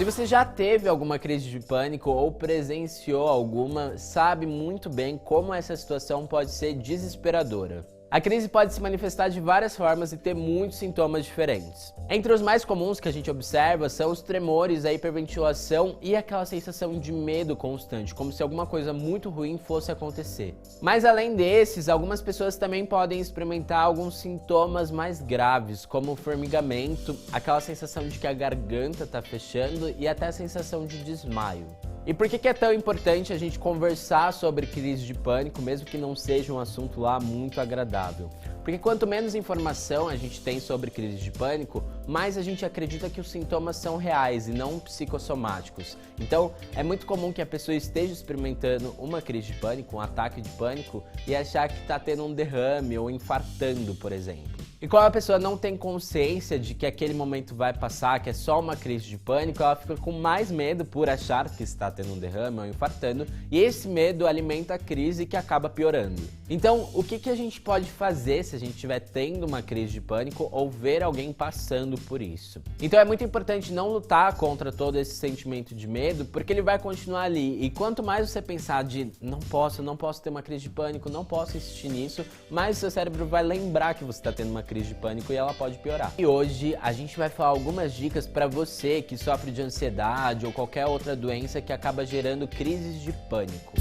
Se você já teve alguma crise de pânico ou presenciou alguma, sabe muito bem como essa situação pode ser desesperadora. A crise pode se manifestar de várias formas e ter muitos sintomas diferentes. Entre os mais comuns que a gente observa são os tremores, a hiperventilação e aquela sensação de medo constante, como se alguma coisa muito ruim fosse acontecer. Mas além desses, algumas pessoas também podem experimentar alguns sintomas mais graves, como o formigamento, aquela sensação de que a garganta está fechando e até a sensação de desmaio. E por que é tão importante a gente conversar sobre crise de pânico, mesmo que não seja um assunto lá muito agradável? Porque quanto menos informação a gente tem sobre crise de pânico, mais a gente acredita que os sintomas são reais e não psicossomáticos. Então, é muito comum que a pessoa esteja experimentando uma crise de pânico, um ataque de pânico, e achar que está tendo um derrame ou infartando, por exemplo. E quando a pessoa não tem consciência de que aquele momento vai passar, que é só uma crise de pânico, ela fica com mais medo por achar que está tendo um derrame ou infartando, e esse medo alimenta a crise que acaba piorando. Então, o que a gente pode fazer se a gente estiver tendo uma crise de pânico ou ver alguém passando por isso? Então é muito importante não lutar contra todo esse sentimento de medo, porque ele vai continuar ali, e quanto mais você pensar de não posso ter uma crise de pânico, não posso insistir nisso, mais o seu cérebro vai lembrar que você está tendo uma crise de pânico e ela pode piorar. E hoje a gente vai falar algumas dicas para você que sofre de ansiedade ou qualquer outra doença que acaba gerando crises de pânico.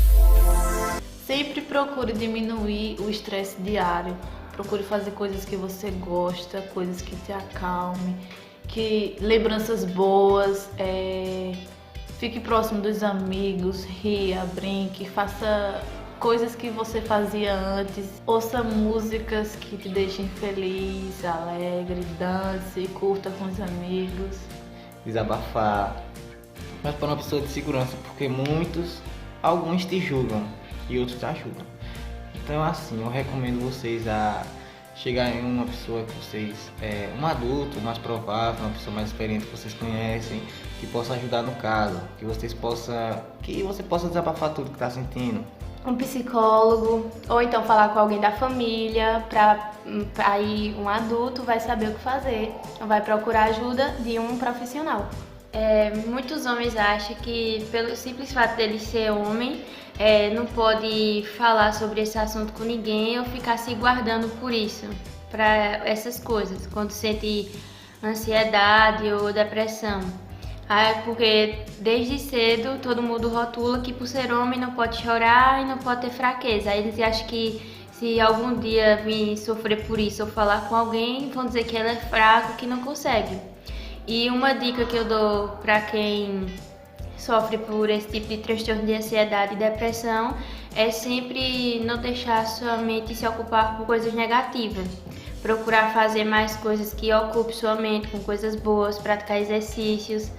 Sempre procure diminuir o estresse diário. Procure fazer coisas que você gosta, coisas que te acalmem, lembranças boas, fique próximo dos amigos, ria, brinque, faça coisas que você fazia antes, ouça músicas que te deixem feliz, alegre, dance, curta com os amigos. Desabafar, mas para uma pessoa de segurança, porque alguns te julgam e outros te ajudam. Então assim, eu recomendo vocês a chegar em uma pessoa que vocês, um adulto mais provável, uma pessoa mais experiente que vocês conhecem, que possa ajudar no caso, que você possa desabafar tudo que está sentindo. Um psicólogo, ou então falar com alguém da família, aí um adulto vai saber o que fazer, vai procurar ajuda de um profissional. Muitos homens acham que pelo simples fato dele ser homem, não pode falar sobre esse assunto com ninguém ou ficar se guardando por isso, para essas coisas, quando sente ansiedade ou depressão. Porque desde cedo todo mundo rotula que por ser homem não pode chorar e não pode ter fraqueza. Aí eles acham que se algum dia vir sofrer por isso ou falar com alguém, vão dizer que ele é fraco, que não consegue. E uma dica que eu dou para quem sofre por esse tipo de transtorno de ansiedade e depressão é sempre não deixar sua mente se ocupar com coisas negativas. Procurar fazer mais coisas que ocupem sua mente com coisas boas, praticar exercícios,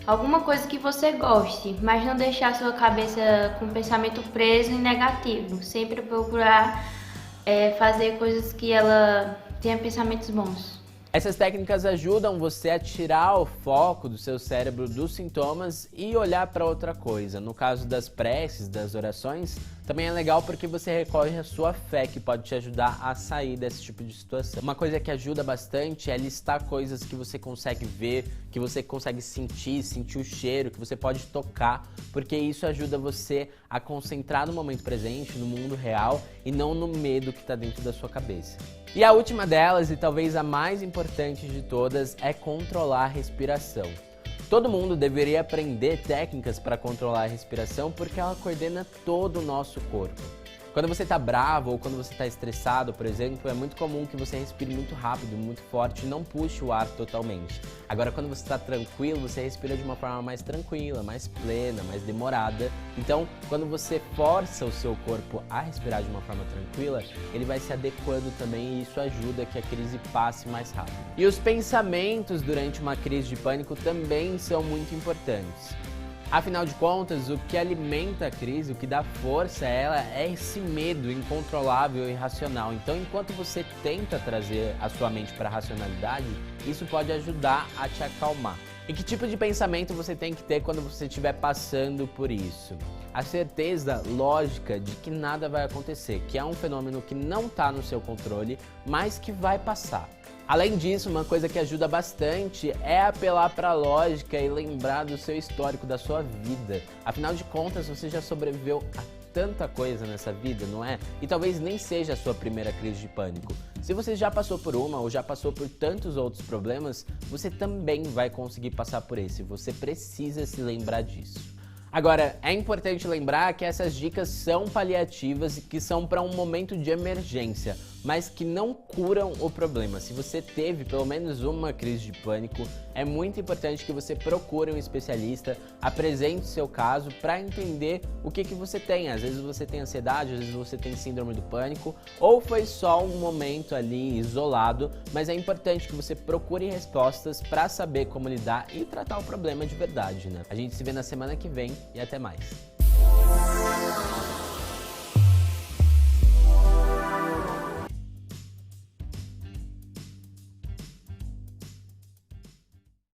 alguma coisa que você goste, mas não deixar sua cabeça com pensamento preso e negativo. Sempre procurar fazer coisas que ela tenha pensamentos bons. Essas técnicas ajudam você a tirar o foco do seu cérebro dos sintomas e olhar para outra coisa. No caso das preces, das orações, também é legal porque você recorre à sua fé, que pode te ajudar a sair desse tipo de situação. Uma coisa que ajuda bastante é listar coisas que você consegue ver, que você consegue sentir o cheiro, que você pode tocar, porque isso ajuda você a concentrar no momento presente, no mundo real e não no medo que está dentro da sua cabeça. E a última delas, e talvez a mais importante de todas, é controlar a respiração. Todo mundo deveria aprender técnicas para controlar a respiração porque ela coordena todo o nosso corpo. Quando você está bravo ou quando você está estressado, por exemplo, é muito comum que você respire muito rápido, muito forte e não puxe o ar totalmente. Agora, quando você está tranquilo, você respira de uma forma mais tranquila, mais plena, mais demorada. Então, quando você força o seu corpo a respirar de uma forma tranquila, ele vai se adequando também e isso ajuda a que a crise passe mais rápido. E os pensamentos durante uma crise de pânico também são muito importantes. Afinal de contas, o que alimenta a crise, o que dá força a ela é esse medo incontrolável e irracional. Então, enquanto você tenta trazer a sua mente para a racionalidade, isso pode ajudar a te acalmar. E que tipo de pensamento você tem que ter quando você estiver passando por isso? A certeza lógica de que nada vai acontecer, que é um fenômeno que não está no seu controle, mas que vai passar. Além disso, uma coisa que ajuda bastante é apelar para a lógica e lembrar do seu histórico, da sua vida. Afinal de contas, você já sobreviveu a tanta coisa nessa vida, não é? E talvez nem seja a sua primeira crise de pânico. Se você já passou por uma ou já passou por tantos outros problemas, você também vai conseguir passar por esse. Você precisa se lembrar disso. Agora, é importante lembrar que essas dicas são paliativas e que são para um momento de emergência, mas que não curam o problema. Se você teve pelo menos uma crise de pânico, é muito importante que você procure um especialista, apresente o seu caso para entender o que você tem. Às vezes você tem ansiedade, às vezes você tem síndrome do pânico, ou foi só um momento ali isolado, mas é importante que você procure respostas para saber como lidar e tratar o problema de verdade, né? A gente se vê na semana que vem e até mais.